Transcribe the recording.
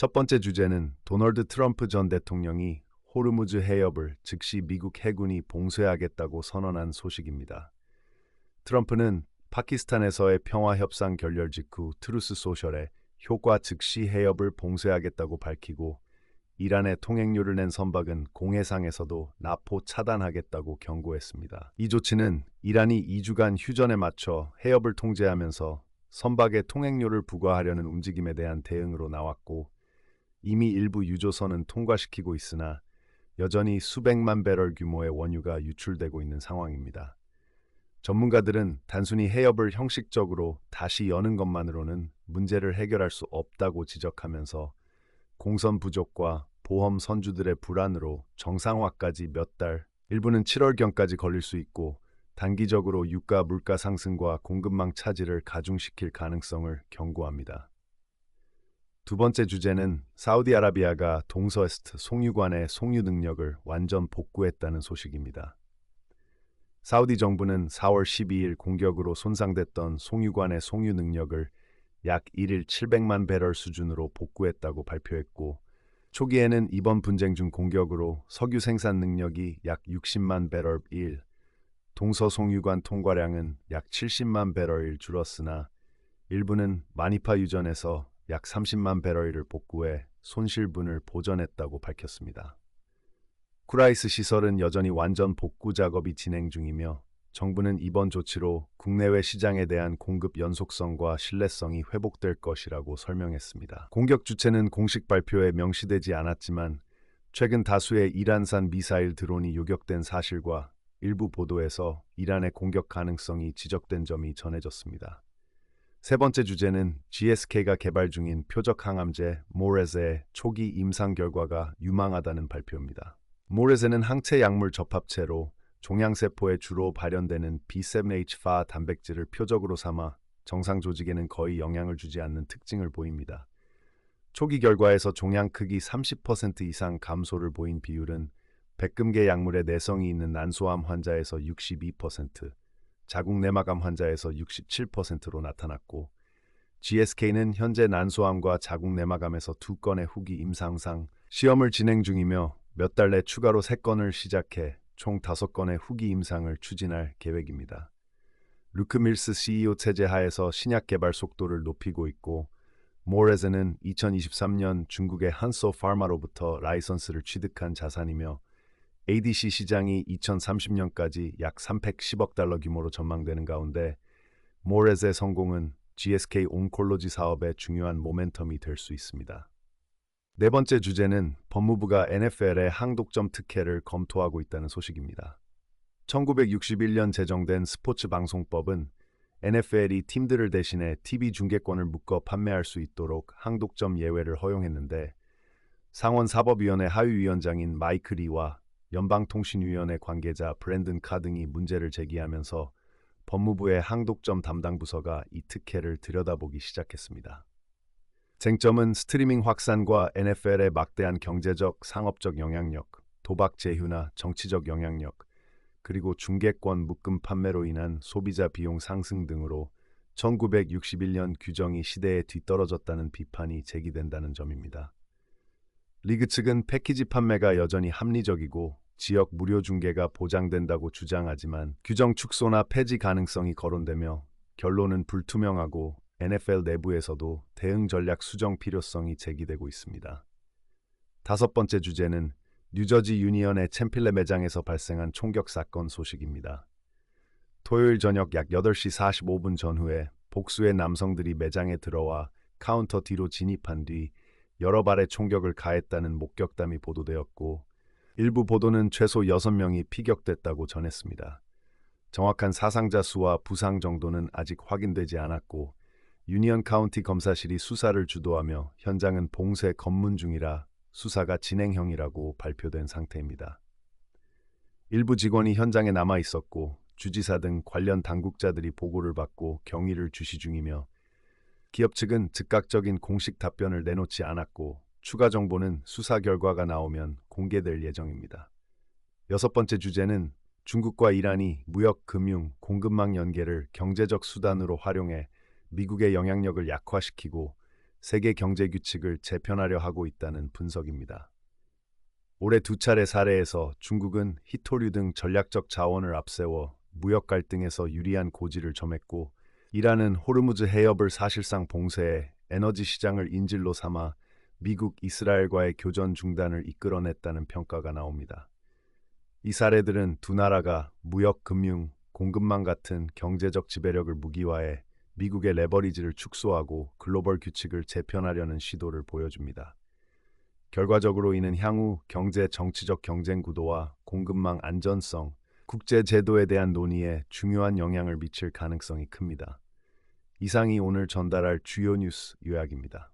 첫 번째 주제는 도널드 트럼프 전 대통령이 호르무즈 해협을 즉시 미국 해군이 봉쇄하겠다고 선언한 소식입니다. 트럼프는 파키스탄에서의 평화 협상 결렬 직후 트루스 소셜에 효과 즉시 해협을 봉쇄하겠다고 밝히고 이란의 통행료를 낸 선박은 공해상에서도 납포 차단하겠다고 경고했습니다. 이 조치는 이란이 2주간 휴전에 맞춰 해협을 통제하면서 선박의 통행료를 부과하려는 움직임에 대한 대응으로 나왔고 이미 일부 유조선은 통과시키고 있으나 여전히 수백만 배럴 규모의 원유가 유출되고 있는 상황입니다. 전문가들은 단순히 해협을 형식적으로 다시 여는 것만으로는 문제를 해결할 수 없다고 지적하면서 공선 부족과 보험 선주들의 불안으로 정상화까지 몇 달, 일부는 7월경까지 걸릴 수 있고 단기적으로 유가 물가 상승과 공급망 차질을 가중시킬 가능성을 경고합니다. 두 번째 주제는 사우디아라비아가 동서에스트 송유관의 송유 능력을 완전 복구했다는 소식입니다. 사우디 정부는 4월 12일 공격으로 손상됐던 송유관의 송유 능력을 약 1일 700만 배럴 수준으로 복구했다고 발표했고 초기에는 이번 분쟁 중 공격으로 석유 생산 능력이 약 60만 배럴 일, 동서 송유관 통과량은 약 70만 배럴일 줄었으나 일부는 마니파 유전에서 약 30만 배럴을 복구해 손실분을 보전했다고 밝혔습니다. 쿠라이스 시설은 여전히 완전 복구 작업이 진행 중이며 정부는 이번 조치로 국내외 시장에 대한 공급 연속성과 신뢰성이 회복될 것이라고 설명했습니다. 공격 주체는 공식 발표에 명시되지 않았지만 최근 다수의 이란산 미사일 드론이 요격된 사실과 일부 보도에서 이란의 공격 가능성이 지적된 점이 전해졌습니다. 세 번째 주제는 GSK가 개발 중인 표적 항암제 모레세의 초기 임상 결과가 유망하다는 발표입니다. 모레세는 항체 약물 접합체로 종양세포에 주로 발현되는 B7H4 단백질을 표적으로 삼아 정상 조직에는 거의 영향을 주지 않는 특징을 보입니다. 초기 결과에서 종양 크기 30% 이상 감소를 보인 비율은 백금계 약물의 내성이 있는 난소암 환자에서 62%, 자궁 내막암 환자에서 67%로 나타났고 GSK는 현재 난소암과 자궁 내막암에서 2건의 후기 임상상 시험을 진행 중이며 몇 달 내 추가로 3건을 시작해 총 5건의 후기 임상을 추진할 계획입니다. 루크 밀스 CEO 체제 하에서 신약 개발 속도를 높이고 있고 모레세는 2023년 중국의 한소 파마로부터 라이선스를 취득한 자산이며 ADC 시장이 2030년까지 약 310억 달러 규모로 전망되는 가운데 모레세의 성공은 GSK 온콜로지 사업의 중요한 모멘텀이 될 수 있습니다. 네 번째 주제는 법무부가 NFL의 항독점 특혜를 검토하고 있다는 소식입니다. 1961년 제정된 스포츠 방송법은 NFL이 팀들을 대신해 TV 중계권을 묶어 판매할 수 있도록 항독점 예외를 허용했는데 상원사법위원회 하위위원장인 마이크 리와 연방통신위원회 관계자 브랜든 카 등이 문제를 제기하면서 법무부의 항독점 담당 부서가 이 특혜를 들여다보기 시작했습니다. 쟁점은 스트리밍 확산과 NFL의 막대한 경제적, 상업적 영향력, 도박 제휴나 정치적 영향력, 그리고 중계권 묶음 판매로 인한 소비자 비용 상승 등으로 1961년 규정이 시대에 뒤떨어졌다는 비판이 제기된다는 점입니다. 리그 측은 패키지 판매가 여전히 합리적이고 지역 무료 중계가 보장된다고 주장하지만 규정 축소나 폐지 가능성이 거론되며 결론은 불투명하고 NFL 내부에서도 대응 전략 수정 필요성이 제기되고 있습니다. 다섯 번째 주제는 뉴저지 유니언의 챔필레 매장에서 발생한 총격 사건 소식입니다. 토요일 저녁 약 8시 45분 전후에 복수의 남성들이 매장에 들어와 카운터 뒤로 진입한 뒤 여러 발의 총격을 가했다는 목격담이 보도되었고 일부 보도는 최소 6명이 피격됐다고 전했습니다. 정확한 사상자 수와 부상 정도는 아직 확인되지 않았고 유니언 카운티 검사실이 수사를 주도하며 현장은 봉쇄 검문 중이라 수사가 진행형이라고 발표된 상태입니다. 일부 직원이 현장에 남아 있었고 주지사 등 관련 당국자들이 보고를 받고 경위를 주시 중이며 기업 측은 즉각적인 공식 답변을 내놓지 않았고 추가 정보는 수사 결과가 나오면 공개될 예정입니다. 여섯 번째 주제는 중국과 이란이 무역, 금융, 공급망 연계를 경제적 수단으로 활용해 미국의 영향력을 약화시키고 세계 경제 규칙을 재편하려 하고 있다는 분석입니다. 올해 두 차례 사례에서 중국은 희토류 등 전략적 자원을 앞세워 무역 갈등에서 유리한 고지를 점했고, 이란은 호르무즈 해협을 사실상 봉쇄해 에너지 시장을 인질로 삼아 미국, 이스라엘과의 교전 중단을 이끌어냈다는 평가가 나옵니다. 이 사례들은 두 나라가 무역, 금융, 공급망 같은 경제적 지배력을 무기화해 미국의 레버리지를 축소하고 글로벌 규칙을 재편하려는 시도를 보여줍니다. 결과적으로 이는 향후 경제 정치적 경쟁 구도와 공급망 안전성, 국제 제도에 대한 논의에 중요한 영향을 미칠 가능성이 큽니다. 이상이 오늘 전달할 주요 뉴스 요약입니다.